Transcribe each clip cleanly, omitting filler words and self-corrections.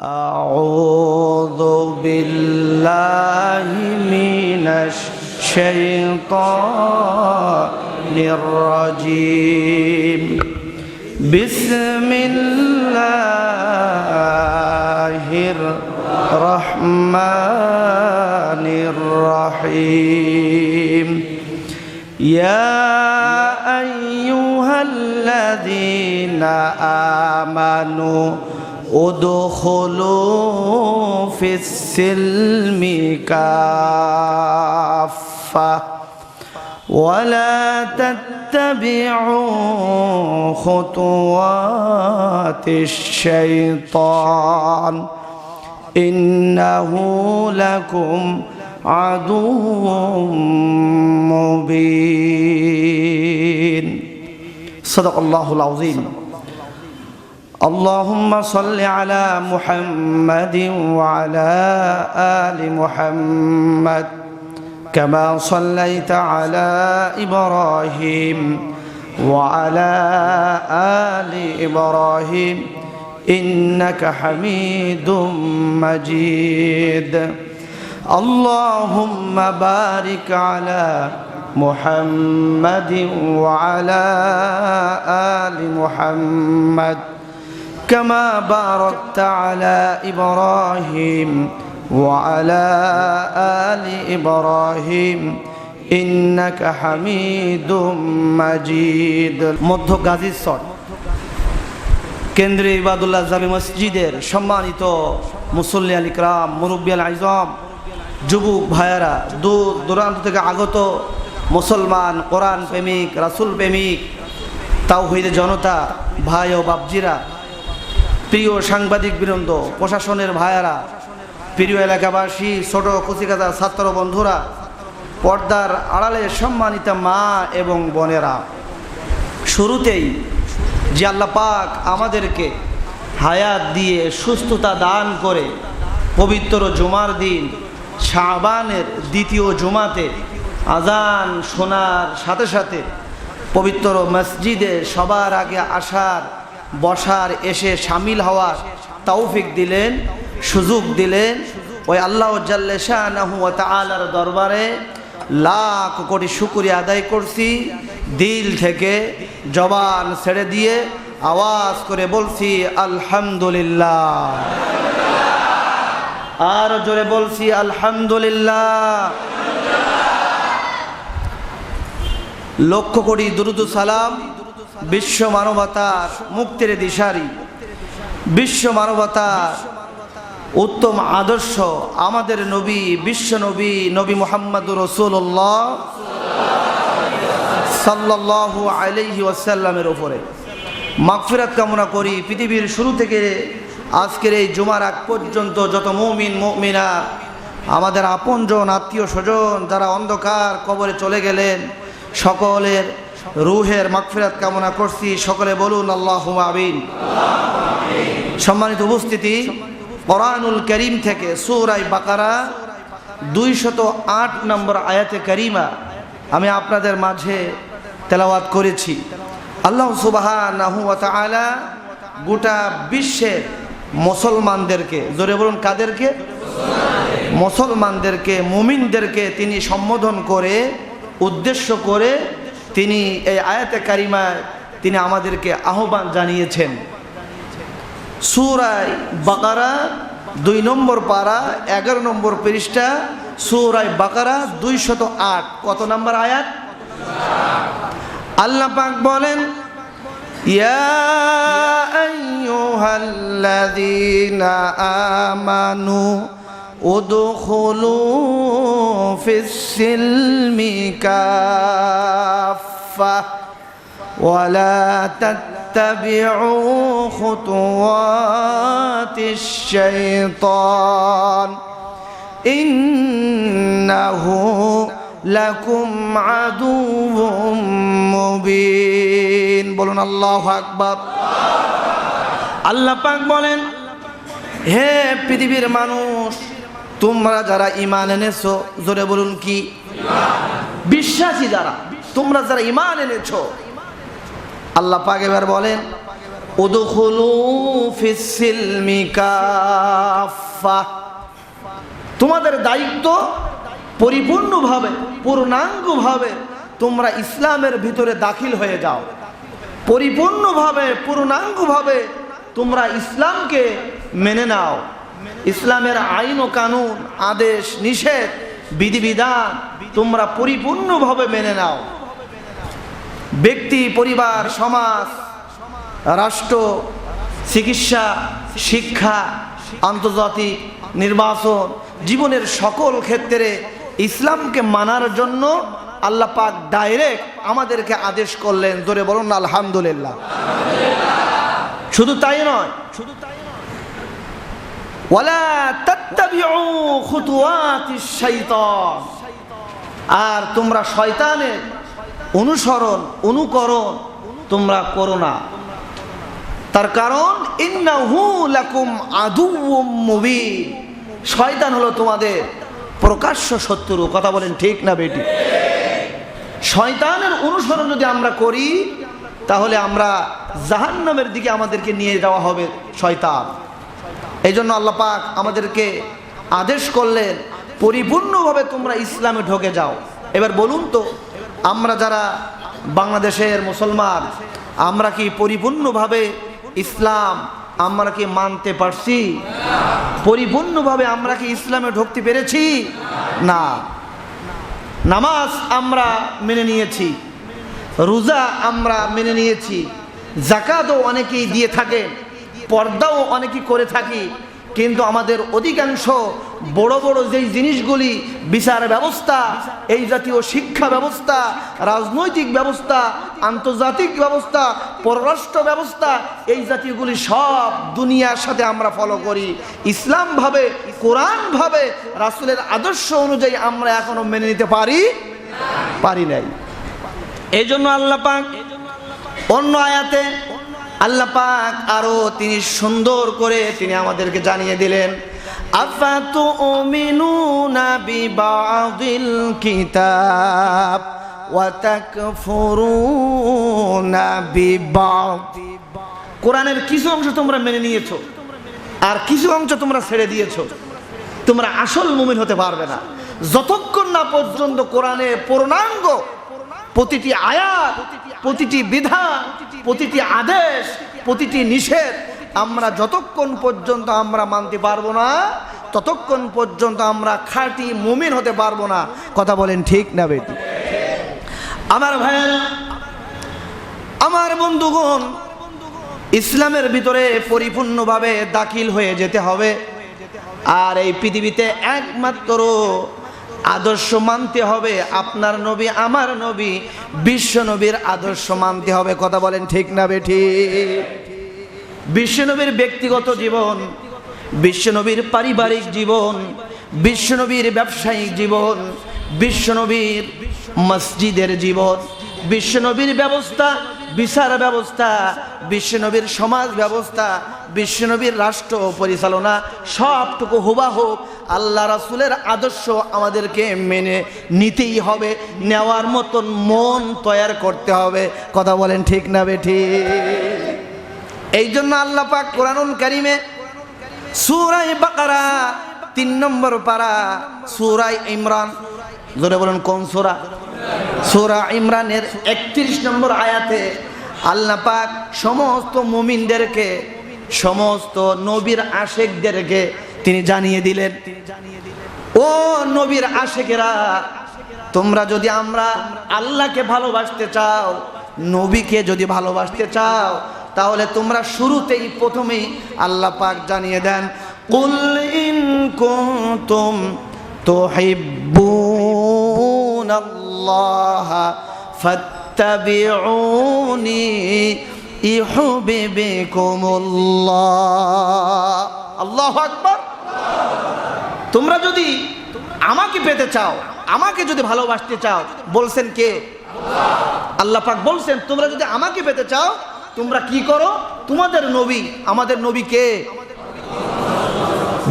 أعوذ بالله من الشيطان الرجيم بسم الله الرحمن الرحيم يا أيها الذين آمنوا ادخلوا في السلم كافة ولا تتبعوا خطوات الشيطان إنه لكم عدو مبين صدق الله العظيم اللهم صل على محمد وعلى آل محمد كما صليت على إبراهيم وعلى آل إبراهيم إنك حميد مجيد اللهم بارك على محمد وعلى آل محمد كما باركت على إبراهيم وعلى آل إبراهيم إنك حميد مجيد মধ্য গাজীছড় কেন্দ্রীয় ইবাদুল্লাহ জামে মসজিদের সম্মানিত মুসল্লিয়ান ইকরাম মুরব্বিয়াল আইজাম যুবক ভাইয়েরা দূর দূরান্ত থেকে আগত মুসলমান কোরআন প্রেমিক রাসূল প্রেমিক তাওহীদের জনতা ভাই ও বাপজিরা প্রিয় সাংবাদিক বৃন্দ প্রশাসনের ভাইয়েরা প্রিয় এলাকাবাসী ছোট কচিকাঁচা ছাত্র বন্ধুরা পর্দার আড়ালে সম্মানিত মা এবং বোনেরা শুরুতেই যে আল্লাহ পাক আমাদেরকে হায়াত দিয়ে সুস্থতা দান করে পবিত্র জুমার দিন শাবানের দ্বিতীয় জুমাতে আজান শোনার সাথে সাথে পবিত্র মসজিদে সবার আগে আসার বসার এসে শামিল হওয়ার তৌফিক দিলেন সুযোগ দিলেন ওই আল্লাহ জাল্লে শাআনাহু ওয়া তাআলার দরবারে লাখ কোটি শুকরিয়া আদায় করছি দিল থেকে জবান ছেড়ে দিয়ে আওয়াজ করে বলছি আলহামদুলিল্লাহ আর জোরে বলছি আলহামদুলিল্লাহ লক্ষ কোটি দুরুদ সালাম বিশ্ব মানবতার মুক্তির দিশারি বিশ্ব মানবতার উত্তম আদর্শ আমাদের নবী বিশ্ব নবী নবী মুহাম্মদুর রাসূলুল্লাহ সাল্লাল্লাহু আলাইহি ওয়াসাল্লামের উপরে মাগফিরাত কামনা করি। পৃথিবীর শুরু থেকে আজকের এই জুমার আগ পর্যন্ত যত মুমিন মুমিনা আমাদের আপনজন আত্মীয় স্বজন যারা অন্ধকার কবরে চলে গেলেন সকলের রুহের মাগফিরাত কামনা করছি। সকলে বলুন আল্লাহুম্মা আমিন। সম্মানিত উপস্থিতি, কোরআনুল কারীম থেকে সূরা বাকারা 208 নম্বর আয়াতে কারিমা আমি আপনাদের মাঝে তেলাওয়াত করেছি। আল্লাহ সুবহানাহু ওয়া তাআলা গোটা বিশ্বের মুসলমানদেরকে, জোরে বলুন কাদেরকে? মুসলমানদেরকে, মুমিনদেরকে তিনি সম্বোধন করে উদ্দেশ্য করে তিনি এই আয়াতে কারিমায় তিনি আমাদেরকে আহ্বান জানিয়েছেন। সূরা বাকারা 2 নম্বর পারা 11 নম্বর পৃষ্ঠা সূরা বাকারা 208 কত নম্বর আয়াত? আল্লাহ পাক বলেন ইয়া আইয়ুহাল্লাযীনা আমানু উদখুলু ফিস সিলমি কাফা ওয়ালা তাত্তাবিউ খুতুওয়াতিশ শাইতান ইন্নাহু লাকুম আদুউম মুবিন। বলুন আল্লাহু আকবার। আল্লাহ পাক বলেন হে পৃথিবীর মানুষ, তোমরা যারা ঈমান এনেছো, জোরে বলুন কি? বিশ্বাসী যারা, তোমরা যারা ঈমান এনেছো, আল্লাহ পাক এবার বলেন উদখুলু ফিস সিলমি কাফা, তোমাদের দায়িত্ব পরিপূর্ণভাবে পূর্ণাঙ্গভাবে তোমরা ইসলামের ভিতরে দাখিল হয়ে যাও, পরিপূর্ণভাবে পূর্ণাঙ্গভাবে তোমরা ইসলামকে মেনে নাও, ইসলামের আইন ও কানুন আদেশ নিষেধ বিধিবিধান তোমরা পরিপূর্ণভাবে মেনে নাও। ব্যক্তি, পরিবার, সমাজ, রাষ্ট্র, চিকিৎসা, শিক্ষা, আন্তর্জাতিক নির্বাচন, জীবনের সকল ক্ষেত্রে ইসলামকে মানার জন্য আল্লাহ পাক ডাইরেক্ট আমাদেরকে আদেশ করলেন। ধরে বলুন আলহামদুলিল্লাহ। শুধু তাই নয়, ওয়ালা তাত্তাবিউ খুতুওয়াতিশ শাইতান, আর তোমরা শয়তানের অনুসরণ অনুকরণ তোমরা করো না। তার কারণ ইন্নাহু লাকুম আদুউম মুবিন, শয়তান হলো তোমাদের প্রকাশ্য শত্রু। কথা বলেন ঠিক না বেটি? শয়তানের অনুসরণ যদি আমরা করি তাহলে আমরা জাহান্নামের দিকে আমাদেরকে নিয়ে যাওয়া হবে শয়তান। এই জন্য আল্লাহ পাক আমাদেরকে আদেশ করলেন পরিপূর্ণভাবে তোমরা ইসলামে ঢুকে যাও। এবার বলুন তো, আমরা যারা বাংলাদেশের মুসলমান, আমরা কি পরিপূর্ণভাবে ইসলাম আমরা কি মানতে পারছি? পরিপূর্ণভাবে আমরা কি ইসলামে ঢুকতে পেরেছি? না। নামাজ আমরা মেনে নিয়েছি, রোজা আমরা মেনে নিয়েছি, যাকাতও অনেকেই দিয়ে থাকে, পর্দাও অনেকেই করে থাকি, কিন্তু আমাদের অধিকাংশ বড় বড় যেই জিনিসগুলি বিচার ব্যবস্থা, এই জাতীয় শিক্ষা ব্যবস্থা, রাজনৈতিক ব্যবস্থা, আন্তর্জাতিক ব্যবস্থা, পররাষ্ট্র ব্যবস্থা, এই জাতীয়গুলি সব দুনিয়ার সাথে আমরা ফলো করি। ইসলাম ভাবে, কোরআন ভাবে, রাসূলের আদর্শ অনুযায়ী আমরা এখনো মেনে নিতে পারি নাই। এই জন্য আল্লাহ পাক অন্য আয়াতে আল্লাহ পাক আরো তিনি সুন্দর করে তিনি আমাদেরকে জানিয়ে দিলেন, আফাতুমিনুনা বিবাদিল কিতাব ওয়া তাকফুরুনা বিবাদ। কোরআনের কিছু অংশ তোমরা মেনে নিয়েছো আর কিছু অংশ তোমরা ছেড়ে দিয়েছো, তোমরা আসল মুমিন হতে পারবে না যতক্ষণ না পর্যন্ত কোরআনে পূর্ণাঙ্গ প্রতিটি আয়াত, প্রতিটি বিধান, প্রতিটি আদেশ, প্রতিটি নিষেধ আমরা যতক্ষণ পর্যন্ত আমরা মানতে পারবো না ততক্ষণ পর্যন্ত আমরা খাঁটি মুমিন হতে পারবো না। কথা বলেন ঠিক না বেটি? আমার ভাইয়েরা, আমার বন্ধুগণ, ইসলামের ভিতরে পরিপূর্ণভাবে দাখিল হয়ে যেতে হবে। আর এই পৃথিবীতে একমাত্র আদর্শ মানতে হবে আপনার নবী, আমার নবী, বিশ্ব নবীর আদর্শ মানতে হবে। কথা বলেন ঠিক না বেঠি? বিশ্ব নবীর ব্যক্তিগত জীবন, বিশ্ব নবীর পারিবারিক জীবন, বিশ্ব নবীর ব্যবসায়িক জীবন, বিশ্ব নবীর মসজিদের জীবন, বিশ্ব নবীর ব্যবস্থা, বিচার ব্যবস্থা, বিশ্ব নবীর সমাজ ব্যবস্থা, বিশ্ব নবীর রাষ্ট্র পরিচালনা সবটুকু হুবাহু আল্লাহ রাসূলের আদর্শ আমাদেরকে মেনে নিতেই হবে। নেওয়ার মতন মন তৈরি করতে হবে। কথা বলেন ঠিক না বেঠি? এই জন্য আল্লাহ পাক কোরআনুল কারীমে সূরা বাকারা 3 নম্বর পারা, সূরা ইমরান, জোরে বলেন কোন সূরা? সূরা ইমরানের 31 নম্বর আয়াতে আল্লাহ পাক সমস্ত মুমিনদেরকে, সমস্ত নবীর আশেকদেরকে তিনি জানিয়ে দিলেন, ও নবীর আশেকেরা, তোমরা যদি আমরা আল্লাহকে ভালোবাসতে চাও, নবীকে যদি ভালোবাসতে চাও, তাহলে তোমরা শুরুতেই প্রথমেই আল্লাহ পাক জানিয়ে দেন, কুল ইন কুনতুম তুহিব্বুনাল্লাহ ফাত্তাবিউনি ইউহিব্বুকুমুল্লাহ। আল্লাহু আকবার। তোমরা যদি আমাকে পেতে চাও, আমাকে যদি ভালোবাসতে চাও, বলছেন কে? আল্লাহ পাক বলছেন তোমরা যদি আমাকে পেতে চাও তোমরা কি করো? তোমাদের নবী, আমাদের নবী কে?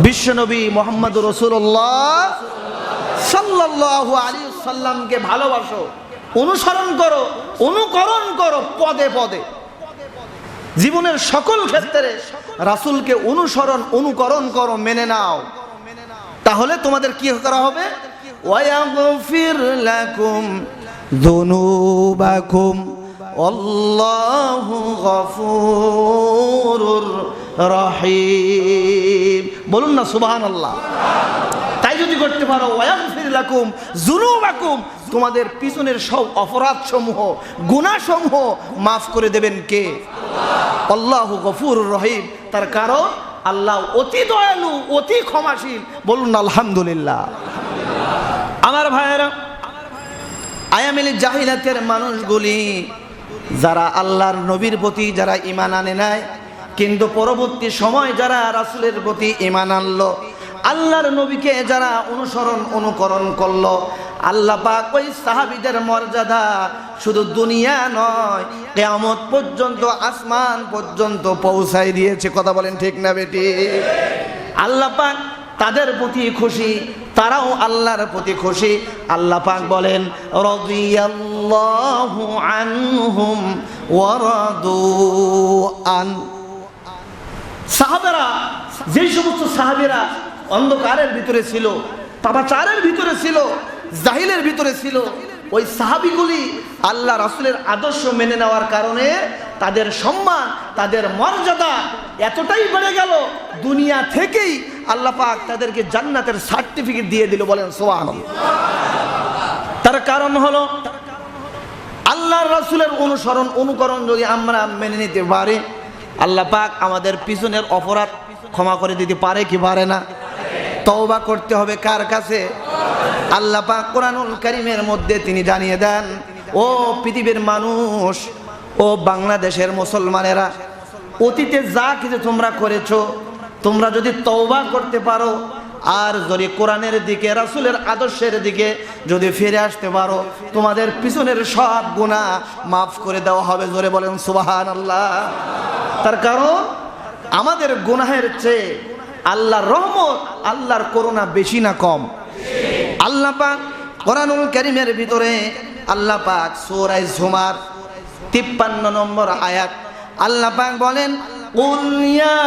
বিশ্ব নবী মুহাম্মদুর রাসূলুল্লাহ সাল্লাল্লাহু আলাইহি ওয়াসাল্লামকে ভালোবাসো, অনুসরণ করো, অনুকরণ করো পদে পদে। জীবনের সকল ক্ষেত্রে রাসূলকে অনুসরণ অনুকরণ করো, মেনে নাও, তাহলে তোমাদের কি করা হবে? ওয়ায়াগফির লাকুম যুনুবাকুম আল্লাহু গফুরুর রহিম। বলুন না সুবহানাল্লাহ। তাই যদি করতে পারো, ওয়ায়াগফির লাকুম যুনুবাকুম, তোমাদের পিছনের সব অপরাধ সমূহ, গুনাহ সমূহ মাফ করে দেবেন কে? আল্লাহু গফুরুর রহিম। তার কারণ আল্লাহ অতি দয়ালু, অতি ক্ষমাশীল। বলুন আলহামদুলিল্লাহ। আমার ভাইয়েরা, আয়ামিল জাহিলাতের মানুষগুলি যারা আল্লাহর নবীর প্রতি যারা ঈমান আনে নাই, কিন্তু পরবর্তী সময় যারা রাসূলের প্রতি ঈমান আনলো, আল্লাহর নবীকে যারা অনুসরণ অনুকরণ করলো, আল্লাহ পাক ওই সাহাবীদের মর্যাদা শুধু দুনিয়া নয়, কিয়ামত পর্যন্ত, আসমান পর্যন্ত পৌঁছায় দিয়েছে। কথা বলেন ঠিক না বেটি? আল্লাহ পাক তাদের প্রতি খুশি, তারাও আল্লাহর প্রতি খুশি। আল্লাহ পাক বলেন, রাদিয়াল্লাহু আনহুম ওয়া রাদু আন। সাহাবারা, যেই সমস্ত সাহাবীরা অন্ধকারের ভিতরে ছিল, পাপাচারের ভিতরে ছিল, জাহিলের ভিতরে ছিল, ওই সাহাবীগুলি আল্লাহ রাসূলের আদর্শ মেনে নেওয়ার কারণে তাদের সম্মান, তাদের মর্যাদা এতটাই বেড়ে গেল, দুনিয়া থেকেই আল্লাহ পাক তাদেরকে জান্নাতের সার্টিফিকেট দিয়ে দিল। বলেন সুবহানাল্লাহ। তার কারণ হলো আল্লাহর রাসূলের অনুসরণ অনুকরণ যদি আমরা মেনে নিতে পারি, আল্লাহ পাক আমাদের পিছনের অপরাধ ক্ষমা করে দিতে পারে কি পারে না? তওবা করতে হবে কার কাছে? আল্লাহ পাক কোরআনুল কারীমের মধ্যে তিনি জানিয়ে দেন, ও পৃথিবীর মানুষ, ও বাংলাদেশের মুসলমানেরা, অতীতে যা কিছু তোমরা করেছো, তোমরা যদি তওবা করতে পারো আর যদি কোরআনের দিকে, রাসূলের আদর্শের দিকে যদি ফিরে আসতে পারো, তোমাদের পিছনের সব গুনাহ মাফ করে দেওয়া হবে। জোরে বলেন সুবহানাল্লাহ। তার কারণ আমাদের গুনাহের চেয়ে আল্লাহর রহমত, আল্লাহর করুণা বেশি না কম? আল্লাহ পাক কোরআনুল কারীমের ভিতরে আল্লাহ পাক সূরা জুমার 53 নম্বর আয়াত আল্লাহ পাক বলেন, কুল ইয়া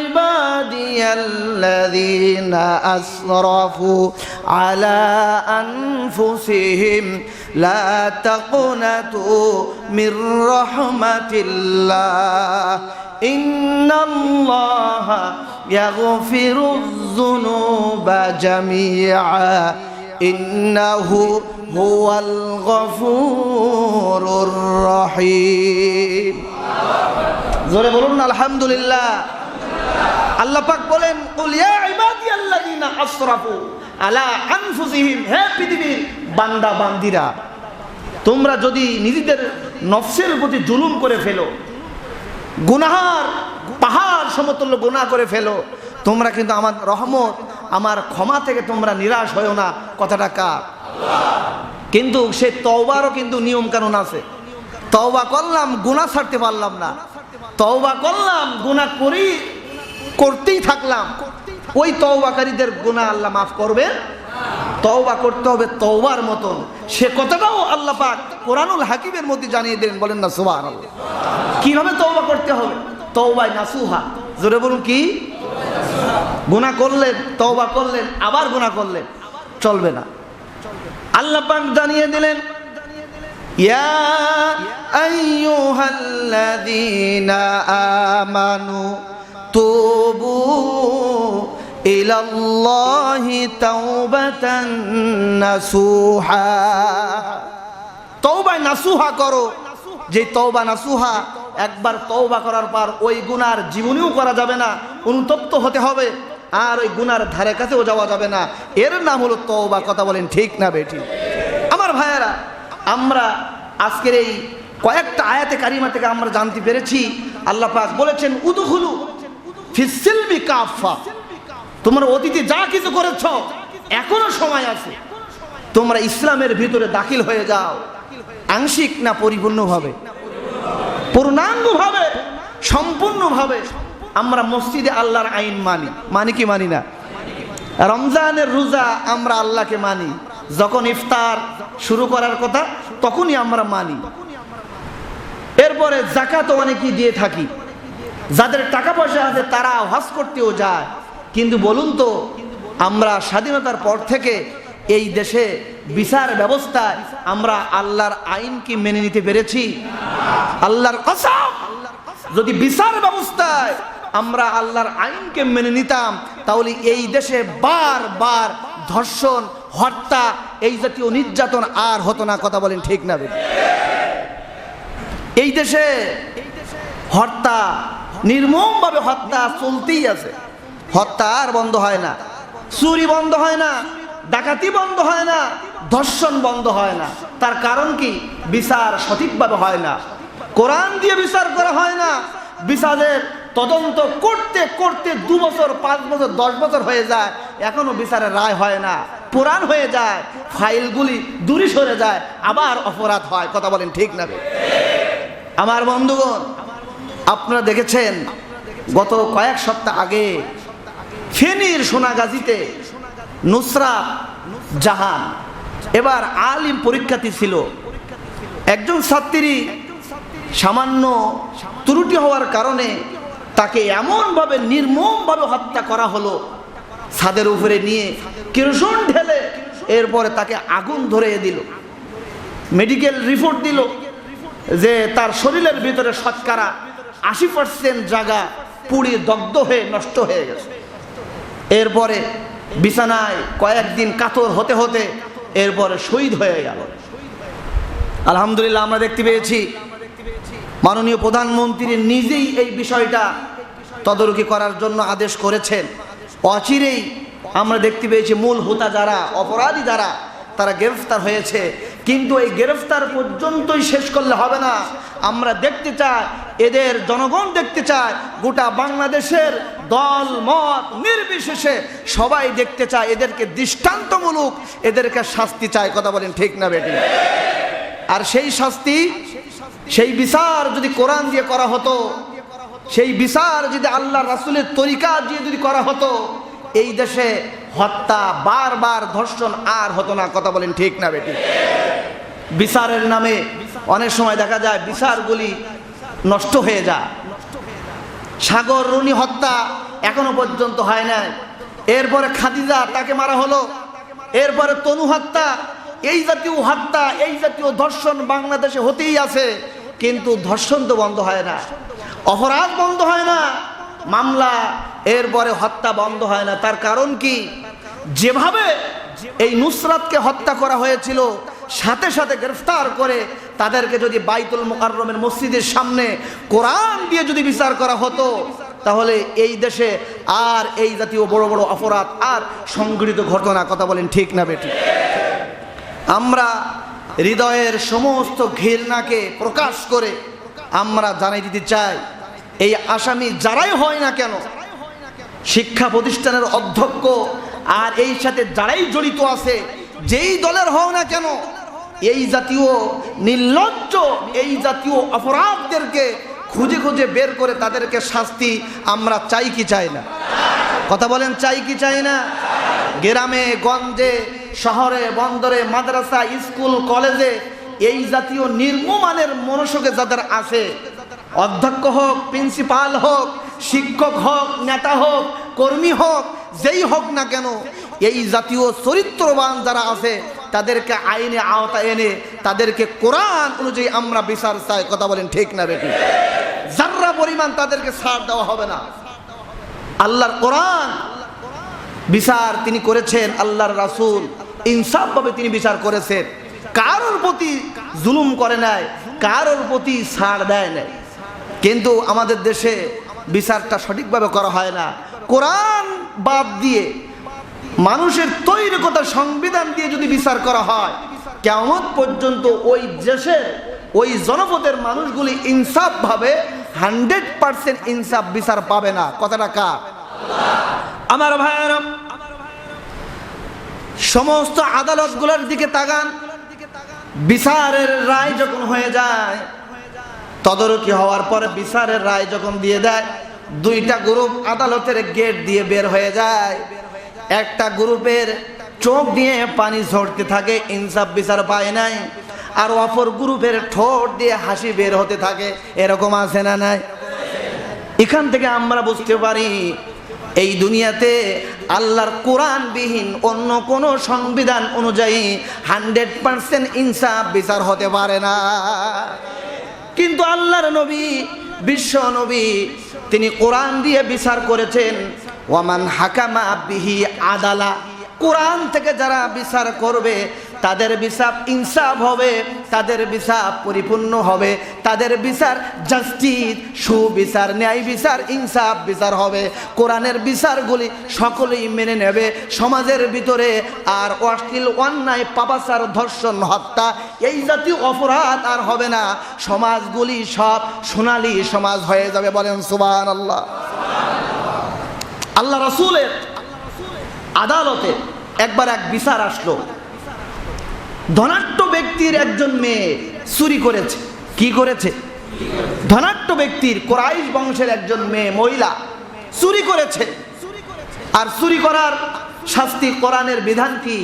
ইবাদিয়াল্লাযীনা আসরাফু আলা আনফুসিহিম লা তাকুনাতু মির রাহমাতিল্লাহ ইন্নাল্লাহা ইয়াগফিরুয যুনুবা জামিআ ইন্নাহু হুয়াল গফুরুর রহিম। জোরে বলুন আলহামদুলিল্লাহ। আল্লাহ পাক বলেন, কুল ইয়া ইবাদিয়াল্লাযীনা আসরাফু আলা আনফুসিহিম, হে পৃথিবীর বান্দা বান্দিরা, তোমরা যদি নিজেদের নফসের প্রতি জুলুম করে ফেলো, গুনাহার পাহাড় সমতুল্য গুনাহ করে ফেলো, তোমরা কিন্তু আমার রহমত, আমার ক্ষমা থেকে তোমরা নিরাশ হয়ো না। কথাটা কার? কিন্তু সে তওবারও কিন্তু নিয়ম কানুন আছে। তওবা করলাম, গুনাহ ছাড়তে পারলাম না, তওবা করলাম, গুনাহ করতেই থাকলাম, ওই তওবাকারীদের গুনাহ আল্লাহ মাফ করবে? তওবা করতে হবে তওবার মতন। সে কথাটাও আল্লাহ পাক কোরআনুল হাকিমের মধ্যে জানিয়ে দিলেন। বলেন না সুবহানাল্লাহ। কিভাবে তওবা করতে হবে? তওবা নাসুহা। জোরে বলুন কি? গুনাহ করলেন, তওবা করলেন, আবার গুনাহ করলেন, চলবে না। আল্লাহ পাক জানিয়ে দিলেন, ইয়া আইয়ুহাল্লাযীনা আমানু তুবু ইলাল্লাহি তাওবাতান নাসুহা। তওবা নাসুহা করো। যে তওবা নাসুহা, একবার তওবা করার পর ওই গুনার জীবনেও করা যাবে না, অনুতপ্ত হতে হবে, আর ওই গুনার ধারে কাছেও যাওয়া যাবে না। এর নাম হলো তওবা। কথা বলেন ঠিক না বেঠি? আমার ভাইয়েরা, আমরা আজকের এই কয়েকটা আয়াতে কারিমা থেকে আমরা জানতে পেরেছি, আল্লাহ পাক বলেছেন, উদখুলু ফিস সিলমি কাফা। তোমরা অতীতে যা কিছু করেছ, এখনো সময় আছে, তোমরা ইসলামের ভিতরে দাখিল হয়ে যাও। আংশিক না পরিপূর্ণভাবে? পূর্ণাঙ্গভাবে, সম্পূর্ণভাবে। আমরা মসজিদে আল্লাহর আইন মানি কি মানি না? রমজানের রোজা আমরা আল্লাহকে মানি, যখন ইফতার শুরু করার কথা তখনই আমরা মানি। এরপরে যাকাত অনেকেই দিয়ে থাকি, যাদের টাকা পয়সা আছে তারা হজ করতেও যায়। কিন্তু বলুন তো, আমরা স্বাধীনতার পর থেকে এই দেশে বিচার ব্যবস্থায় আমরা আল্লাহর আইন কি মেনে নিতে পেরেছি? আল্লাহর কসম, যদি বিচার ব্যবস্থায় আমরা আল্লাহর আইনকে মেনে নিতাম, তাহলে এই দেশে বারবার ধর্ষণ, হত্যা, এই জাতীয় নির্যাতন আর হতো না। কথা বলেন ঠিক না? এই দেশে হত্যা, নির্মমভাবে হত্যা চলতেই আছে। হত্যা আর বন্ধ হয় না, চুরি বন্ধ হয় না, ডাকাতি বন্ধ হয় না, ধর্ষণ বন্ধ হয় না। তার কারণ কি? বিচার সঠিকভাবে হয় না, কোরআন দিয়ে বিচার করা হয় না। বিচারের তদন্ত করতে করতে 2 বছর, 5 বছর, 10 বছর হয়ে যায়, এখনো বিচারের রায় হয় না, পুরাণ হয়ে যায়, ফাইলগুলি দূরে সরে যায়, আবার অপরাধ হয়। কথা বলেন ঠিক না? আমার বন্ধুগণ, আপনারা দেখেছেন গত কয়েক সপ্তাহ আগে ফেনীর সোনাগাজীতে নুসরাত জাহান, এবার আলিম পরীক্ষার্থী ছিল। একজন ছাত্রী সামান্য ত্রুটি হওয়ার কারণে তাকে এমনভাবে নির্মমভাবে হত্যা করা হলো, ছাদের উপরে নিয়ে কেরোসিন ঢেলে এরপরে তাকে আগুন ধরিয়ে দিল। মেডিকেল রিপোর্ট দিল যে তার শরীরের ভিতরে শতকরা 80% জায়গা পুড়ে দগ্ধ হয়ে নষ্ট হয়ে গেছে। এরপরে বিছানায় কয়েকদিন কাতর হতে হতে এরপরে শহীদ হয়ে গেল। আলহামদুলিল্লাহ, আমরা দেখতে পেয়েছি মাননীয় প্রধানমন্ত্রী নিজেই এই বিষয়টা তদারকি করার জন্য আদেশ করেছেন। অচিরেই আমরা দেখতে পেয়েছি মূল হোতা যারা, অপরাধী যারা, তারা গ্রেফতার হয়েছে। কিন্তু এই গ্রেফতার পর্যন্তই শেষ করলে হবে না। আমরা দেখতে চাই, এদের জনগণ দেখতে চায়, গোটা বাংলাদেশের দল মত নির্বিশেষে সবাই দেখতে চায়, এদেরকে দৃষ্টান্তমূলক এদেরকে শাস্তি চায়। কথা বলেন ঠিক না বেটি? আর সেই শাস্তি, সেই বিচার যদি কোরআন দিয়ে করা হতো, সেই বিচার যদি আল্লাহ রাসূলের তরিকা দিয়ে যদি করা হতো, এই দেশে হত্যা, বারবার ধর্ষণ আর হতো না। কথা বলেন ঠিক না বেটি? বিচারের নামে অনেক সময় দেখা যায় বিচারগুলি নষ্ট হয়ে যায়। সাগর রুনি হত্যা এখনো পর্যন্ত হয় নাই। এরপরে খাদিজা, তাকে মারা হলো। এরপরে তনু হত্যা, এই জাতীয় হত্যা, এই জাতীয় ধর্ষণ বাংলাদেশে হতেই আছে। কিন্তু ধর্ষণ তো বন্ধ হয় না, অপরাধ বন্ধ হয় না, মামলা, এরপরে হত্যা বন্ধ হয় না। তার কারণ কি? যেভাবে এই নুসরাতকে হত্যা করা হয়েছিল, সাথে সাথে গ্রেফতার করে তাদেরকে যদি বাইতুল মুকাররমের মসজিদের সামনে কোরআন দিয়ে যদি বিচার করা হতো, তাহলে এই দেশে আর এই জাতীয় বড় বড় অপরাধ আর সংঘটিত ঘটনা। কথা বলেন ঠিক না বেটি? আমরা হৃদয়ের সমস্ত ঘৃণাকে প্রকাশ করে আমরা জানাই দিতে চাই, এই আসামি যারাই হয় না কেন, শিক্ষা প্রতিষ্ঠানের অধ্যক্ষ আর এই সাথে যারাই জড়িত আছে, যেই দলের হও না কেন, এই জাতীয় নির্লজ্জ, এই জাতীয় অপরাধদেরকে খুঁজে খুঁজে বের করে তাদেরকে শাস্তি আমরা চাই কি চাই না? কথা বলেন, চাই কি চাই না? গ্রামে গঞ্জে, শহরে, বন্দরে, মাদ্রাসা, স্কুল, কলেজে এই জাতীয় নির্মমানের মনস্কে যাদের আছে, অধ্যক্ষ হোক, প্রিন্সিপাল হোক, শিক্ষক হোক, নেতা হোক, কর্মী হোক, যেই হোক না কেন, এই জাতীয় চরিত্রবান যারা আছে তাদেরকে আইনে আওতায় এনে তাদেরকে কোরআন অনুযায়ী আমরা বিচার চাই। কথা বলেন ঠিক না বেটি? যারা পরিমাণ তাদেরকে ছাড় দেওয়া হবে না। আল্লাহর কোরআন বিচার তিনি করেছেন, আল্লাহর রাসূল ইনসাফভাবে তিনি বিচার করেছেন, কারোর প্রতি জুলুম করে নাই, কারোর প্রতি ছাড় দেয় নাই। কিন্তু আমাদের দেশে বিচারটা সঠিকভাবে করা হয় না। কোরআন বাদ দিয়ে, মানুষের তৈরি কথা সংবিধান দিয়ে যদি বিচার করা হয়, কিয়ামত পর্যন্ত ওই দেশের, ওই জনপদের মানুষগুলি ইনসাফভাবে 100% ইনসাফ বিচার পাবে না। কথাটা কার? আমার ভাইয়েরা, সমস্ত আদালতগুলোর দিকে তাকান। বিচারের রায় যখন হয়ে যায়, তদারকি হওয়ার পরে বিচারের রায় যখন দিয়ে দেয়, 2টা গ্রুপ আদালতের গেট দিয়ে বের হয়ে যায়। একটা গ্রুপের চোখ দিয়ে পানি ঝরতে থাকে, ইনসাফ বিচার পায় নাই, আর অপর গ্রুপের ঠোঁট দিয়ে হাসি বের হতে থাকে। এরকম আছে না নাই? এখান থেকে আমরা বুঝতে পারি এই দুনিয়াতে আল্লাহর কোরআনবিহীন অন্য কোনো সংবিধান অনুযায়ী 100% ইনসাফ বিচার হতে পারে না। কিন্তু আল্লাহর নবী, বিশ্ব নবী, তিনি কোরআন দিয়ে বিচার করেছেন। ওয়ামান হাকামা বিহি আদালা, কোরআন থেকে যারা বিচার করবে তাদের বিচার ইনসাফ হবে, তাদের বিচার পরিপূর্ণ হবে, তাদের বিচার জাস্টিস, সুবিচার, ন্যায় বিচার, ইনসাফ বিচার হবে। কোরআনের বিচারগুলি সকলেই মেনে নেবে। সমাজের ভিতরে আর অশ্লীল, অন্যায়, পাপাচার, ধর্ষণ, হত্যা এই জাতীয় অপরাধ আর হবে না। সমাজগুলি সব সোনালী সমাজ হয়ে যাবে। বলেন সুবহানাল্লাহ। আল্লাহ রাসূলের আদালতে একবার এক বিচার আসলো। ধনাঢ্য ব্যক্তির একজন মেয়ে চুরি করেছে। কি করেছে? ধনাঢ্য ব্যক্তির, কুরাইশ বংশের একজন মেয়ে, মহিলা চুরি করেছে। আর চুরি করার শাস্তি, কোরআনের বিধান কি?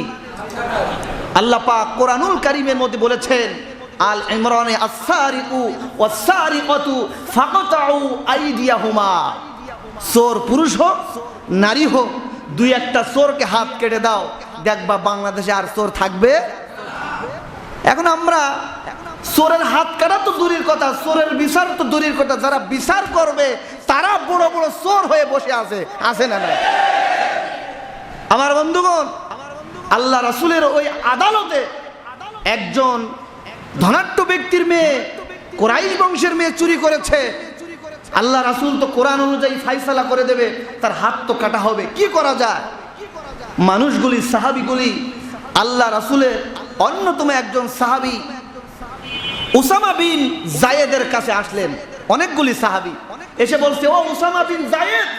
আল্লাহ পাক কোরআনুল কারীমের মধ্যে বলেছেন, আল ইমরানে আস-সারিকু ওয়াস-সারিকাতু ফাকতাউ আইদিয়াহুমা। চোর পুরুষ হোক নারী হোক, দুই একটা চোরকে হাত কেটে দাও, দেখবা বাংলাদেশে আর চোর থাকবে। এখন আমরা চোরের হাত কাটা তো দূরের কথা, চোরের বিচার তো দূরের কথা, যারা বিচার করবে তারা বড় বড় চোর হয়ে বসে আছে না না? আমার বন্ধুগণ, আল্লাহ রাসূলের ওই আদালতে একজন ধনাঢ্য ব্যক্তির মেয়ে, কুরাইশ বংশের মেয়ে চুরি করেছে। আল্লাহ রাসূল তো কোরআন অনুযায়ী ফায়সালা করে দেবে, তার হাত তো কাটা হবে। কি করা যায়? মানুষগুলি, সাহাবীগুলি আল্লাহ রাসূলের অন্যতম একজন সাহাবী উসামা বিন জায়েদের কাছে আসলেন। অনেকগুলি সাহাবী এসে বলছে, ও উসামা বিন জায়েদ,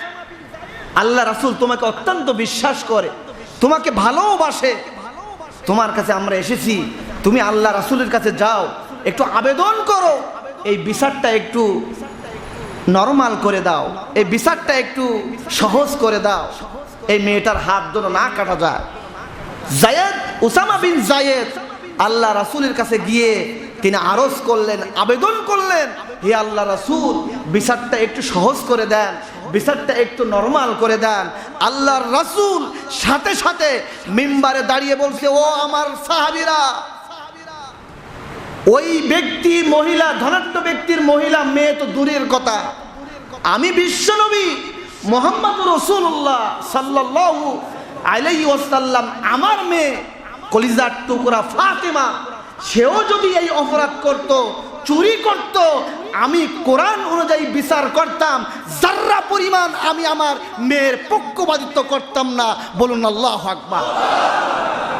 আল্লাহ রাসূল তোমাকে অত্যন্ত বিশ্বাস করে, তোমাকে ভালোবাসে, তোমার কাছে আমরা এসেছি, তুমি আল্লাহ রাসূলের কাছে যাও, একটু আবেদন করো, এই বিচারটা একটু নরমাল করে দাও, এই বিচারটা একটু সহজ করে দাও, এই মেয়েটার হাত যেন না কাটা যায়। জায়েদ, উসামা বিন জায়েদ আল্লাহ রাসূলের কাছে গিয়ে তিনি আরজ করলেন, আবেদন করলেন, হে আল্লাহ রাসূল, বিচারটা একটু সহজ করে দেন, বিচারটা একটু নরমাল করে দেন। আল্লাহর রাসূল সাথে সাথে মিম্বারে দাঁড়িয়ে বলছে, ও আমার সাহাবীরা, ওই ব্যক্তি মহিলা, ধনাঢ্য ব্যক্তির মহিলা মেয়ে তো দূরের কথা, আমি বিশ্বনবী মুহাম্মদুর রাসূলুল্লাহ সাল্লাল্লাহু আলাইহি ওয়াসাল্লাম, আমার মেয়ে কলিজার টুকরা ফাতেমা, সেও যদি এই অপরাধ করত, চুরি করত, আমি কোরআন অনুযায়ী বিচার করতাম, যার্রা পরিমাণ আমি আমার মেয়ের পক্ষপাতিত্ব করতাম না। বলুন আল্লাহু আকবার।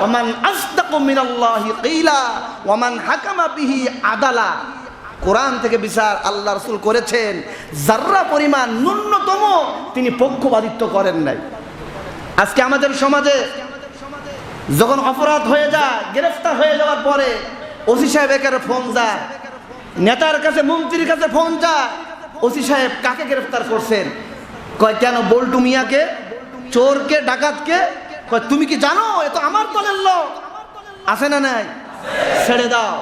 ওমান আসদাকু মিনাল্লাহি কিলা ওয়ামান হাকামা বিহি আদালা। কোরআন থেকে বিচার আল্লাহ রাসূল করেছেন, যার্রা পরিমাণ ন্যূনতম তিনি পক্ষপাতিত্ব করেন নাই। আজকে আমাদের সমাজে যখন অপরাধ হয়ে যায়, গ্রেফতার হয়ে যাওয়ার পরে ওসি সাহেবের ফোন যায়, নেতার কাছে, মন্ত্রীর কাছে ফোন যায়, ওসি সাহেব কাকে গ্রেফতার করছেন? কয় কেন? বল্টু মিয়াকে, চোরকে, ডাকাতকে। কয় তুমি কি জানো এ তো আমার দলের লোক। আছে না নাই? ছেড়ে দাও।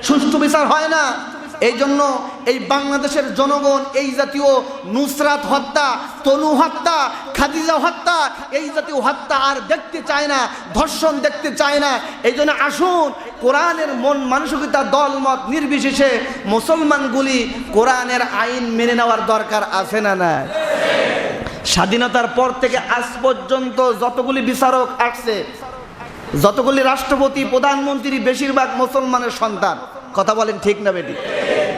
সুষ্ঠু বিচার হয় না। এই জন্য এই বাংলাদেশের জনগণ এই জাতীয় নুসরাত হত্যা, তনু হত্যা, খাদিজা হত্যা, এই জাতীয় হত্যা আর দেখতে চায় না, ধর্ষণ দেখতে চায় না। এই জন্য আসুন, কোরআনের মন মানসিকতা, দলমত নির্বিশেষে মুসলমানগুলি কোরআনের আইন মেনে নেওয়ার দরকার আছে না না? স্বাধীনতার পর থেকে আজ পর্যন্ত যতগুলি বিচারক আসছে, যতগুলি রাষ্ট্রপতি, প্রধানমন্ত্রী, বেশিরভাগ মুসলমানের সন্তান। কথা বলেন ঠিক না বেটি?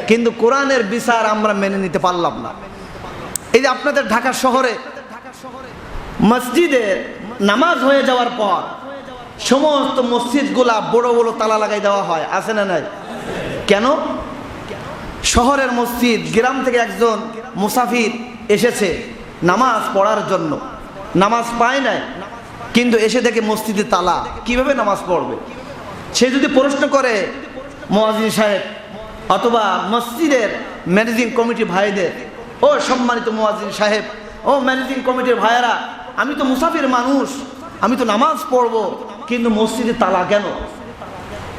কিন্তু কোরআনের বিচার আমরা মেনে নিতে পারলাম না। এই যে আপনাদের ঢাকা শহরে মসজিদে নামাজ হয়ে যাওয়ার পর সমস্ত মসজিদগুলা বড় বড় তালা লাগাই দেওয়া হয়, আছে না নাই? কেন? শহরের মসজিদ, গ্রাম থেকে একজন মুসাফির এসেছে নামাজ পড়ার জন্য, নামাজ পায় নাই, কিন্তু এসে দেখে মসজিদে তালা, কিভাবে নামাজ পড়বে? সে যদি প্রশ্ন করে মুয়াজ্জিন সাহেব অথবা মসজিদের ম্যানেজিং কমিটি ভাইদের, ও সম্মানিত মুয়াজ্জিন সাহেব, ও ম্যানেজিং কমিটির ভাইয়েরা, আমি তো মুসাফির মানুষ, আমি তো নামাজ পড়বো, কিন্তু মসজিদে তালা কেন?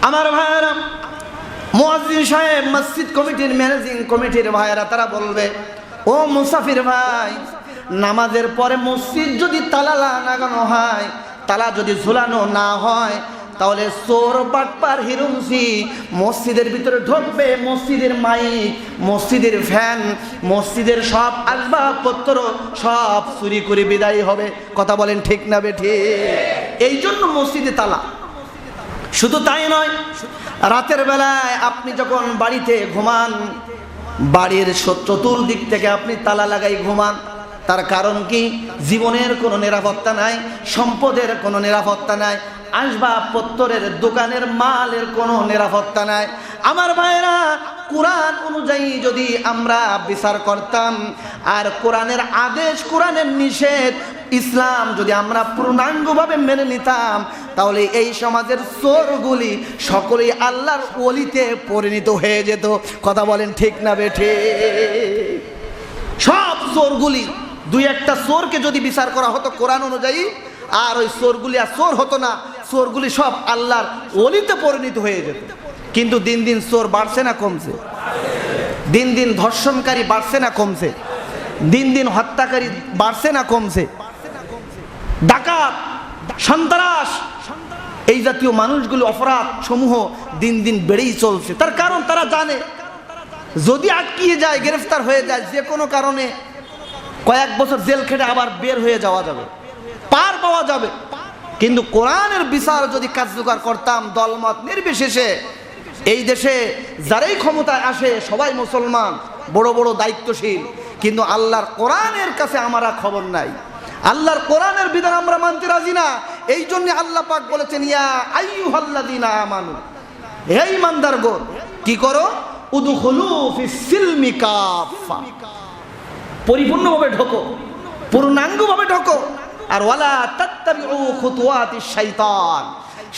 আমার ভাইয়েরা, মুয়াজ্জিন সাহেব, মসজিদ কমিটির, ম্যানেজিং কমিটির ভাইয়েরা তারা বলবে, ও ও মুসাফির ভাই, নামাজের পরে মসজিদ যদি তালা লাগানো হয়, তালা যদি ঝুলানো না হয়, তাহলে চোর বাটপার হিরুমসি মসজিদের ভিতরে ঢুকবে, মসজিদের মাইক, মসজিদের ফ্যান, মসজিদের সব আসবাবপত্র সব চুরি করে বিদায় হবে। কথা বলেন ঠিক না বেঠিক? এই জন্য মসজিদে তালা। শুধু তাই নয়, রাতের বেলায় আপনি যখন বাড়িতে ঘুমান, বাড়ির চতুর্দিক থেকে আপনি তালা লাগাই ঘুমান। তার কারণ কি? জীবনের কোনো নিরাপত্তা নাই, সম্পদের কোনো নিরাপত্তা নাই, আসবাবপত্রের দোকানের মালের কোনো নিরাপত্তা নাই। আমার ভাইরা, কোরআন অনুযায়ী যদি আমরা বিচার করতাম আর কোরআনের আদেশ, কোরআনের নিষেধ, ইসলাম যদি আমরা পূর্ণাঙ্গভাবে মেনে নিতাম, তাহলে এই সমাজের চোরগুলি সকলেই আল্লাহর ওলিতে পরিণত হয়ে যেত। কথা বলেন ঠিক না বেঠে? সব চোরগুলি, দুই একটা চোরকে যদি বিচার করা হতো কোরআন অনুযায়ী, আর ওই চোরগুলি আর চোর হতো না, চোরগুলি সব আল্লাহর ওলিতে পরিণত হয়ে যেত। কিন্তু দিন দিন চোর বাড়ছে না কমছে? দিন দিন ধর্ষণকারী বাড়ছে না কমছে? দিন দিন হত্যাকারী বাড়ছে না কমছে? ডাকাত, সন্ত্রাস, এই জাতীয় মানুষগুলো, অপরাধ সমূহ দিন দিন বেড়েই চলছে। তার কারণ তারা জানে যদি আটকিয়ে যায়, গ্রেফতার হয়ে যায়, যে কোনো কারণে কয়েক বছর জেল খেটে আবার বের হয়ে যাওয়া যাবে, পার পাওয়া যাবে। কিন্তু কোরআনের বিচার যদি কার্যকর করতাম দলমত নির্বিশেষে, এই দেশে যারাই ক্ষমতায় আসে সবাই মুসলমান, বড় বড় দায়িত্বশীল, কিন্তু আল্লাহর কোরআনের কাছে আমরা খবর নাই, আল্লাহর কোরআনের বিধান আমরা মানতে রাজি না। এই জন্য আল্লাহ পাক বলেছেন, ইয়া আইয়ুহাল্লাযীনা আমানু, হে ঈমানদারগণ, কি করো? উদখুলু ফিস সিলমি কাফা, পরিপূর্ণভাবে ঢোকো, পূর্ণাঙ্গভাবে ঢোকো। আর ওয়ালা তাত্তাবিউ খুতুওয়াতিশ শাইতান,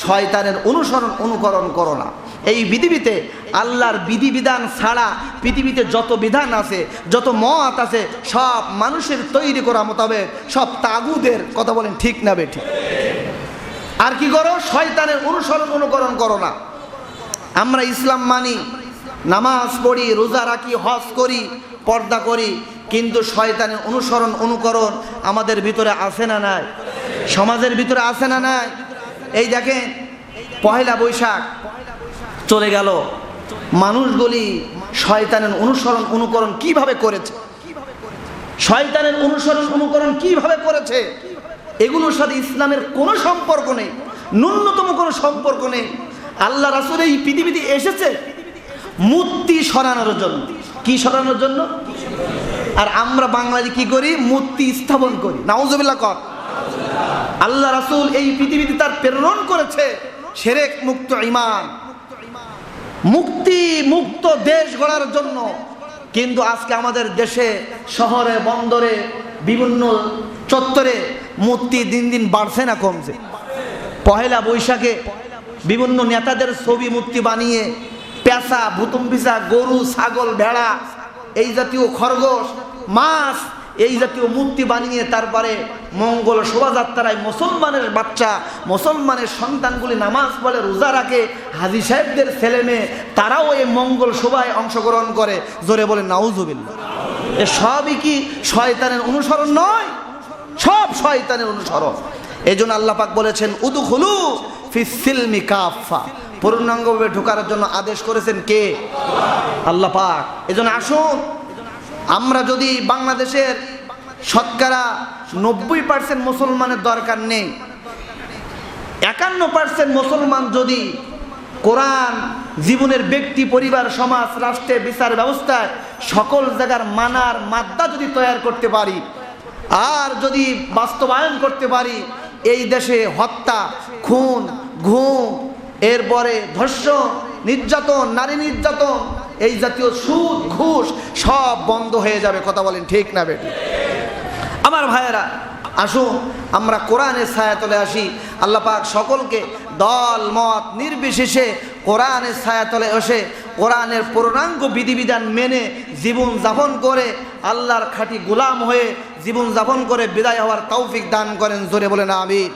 শয়তানের অনুসরণ অনুকরণ করো না। এই পৃথিবীতে আল্লাহর বিধিবিধান ছাড়া পৃথিবীতে যত বিধান আছে, যত মত আছে, সব মানুষের তৈরি করা মোতাবেক, সব তাগুদের। কথা বলেন ঠিক না বেঠিক? আর কি করো? শয়তানের অনুসরণ অনুকরণ করো না। আমরা ইসলাম মানি, নামাজ পড়ি, রোজা রাখি, হজ করি, পর্দা করি, কিন্তু শয়তানের অনুসরণ অনুকরণ আমাদের ভিতরে আছে না নাই? সমাজের ভিতরে আছে না নাই? এই দেখেন, পহেলা বৈশাখ চলে গেল, মানুষগুলি শয়তানের অনুসরণ অনুকরণ কিভাবে করেছে, শয়তানের অনুসরণ অনুকরণ কিভাবে করেছে, এগুলোর সাথে ইসলামের কোনো সম্পর্ক নেই, ন্যূনতম কোনো সম্পর্ক নেই। আল্লাহ রাসূল এই পৃথিবীতে এসেছে মূর্তি সরানোর জন্য। কি সরানোর জন্য? আর আমরা বাঙালি কি করি? মূর্তি স্থাপন করি। নাউজুবিল্লাহ কর। আল্লাহ রাসূল এই পৃথিবীতে তার প্রেরণ করেছে শিরক মুক্ত ঈমান, মুক্তি মুক্ত দেশ গড়ার জন্য। কিন্তু আজকে আমাদের দেশে, শহরে, বন্দরে, বিভিন্ন চত্বরে মূর্তি দিন দিন বাড়ছে না কমছে? পহেলা বৈশাখে বিভিন্ন নেতাদের ছবি মূর্তি বানিয়ে পেঁচা, ভুতুমবিচা, গরু, ছাগল, ভেড়া, এই জাতীয় খরগোশ, মাছ, এই জাতীয় মূর্তি বানিয়ে তারপরে মঙ্গল শোভাযাত্রায় মুসলমানের বাচ্চা, মুসলমানের সন্তানগুলি নামাজ পড়ে, রোজা রাখে, হাজী সাহেবদের ছেলে মেয়ে তারাও এই মঙ্গল শোভায় অংশগ্রহণ করে। জোরে বলে নাউজুবিল্লাহ। এ সবই কি শয়তানের অনুসরণ নয়? সব শয়তানের অনুসরণ। এই জন্য আল্লাহ পাক বলেছেন, উদখুলু ফিস সিলমি কাফা, পূর্ণাঙ্গভাবে ঢোকার জন্য আদেশ করেছেন কে? আল্লাহ পাক। এই জন্য আসুন, আমরা যদি বাংলাদেশের শতকরা 90% মুসলমানের দরকার নেই, 51% মুসলমান যদি কোরআন জীবনের ব্যক্তি, পরিবার, সমাজ, রাষ্ট্রে, বিচার ব্যবস্থায় সকল জায়গার মানার মাদ্দা যদি তৈরি করতে পারি আর যদি বাস্তবায়ন করতে পারি, এই দেশে হত্যা, খুন, ঘুম, এরপরে ধর্ষণ, নির্যাতন, নারী নির্যাতন, এই জাতীয় সুদ, ঘুষ সব বন্ধ হয়ে যাবে। কথা বলেন ঠিক না বেটি? আমার ভাইয়েরা, আসুন আমরা কোরআনের ছায়াতলে আসি। আল্লাহ পাক সকলকে দল মত নির্বিশেষে কোরআনের ছায়াতলে এসে কোরআনের পূর্ণাঙ্গ বিধিবিধান মেনে জীবন যাপন করে আল্লাহর খাঁটি গোলাম হয়ে জীবন যাপন করে বিদায় হওয়ার তৌফিক দান করেন। জোরে বলেন আমিন।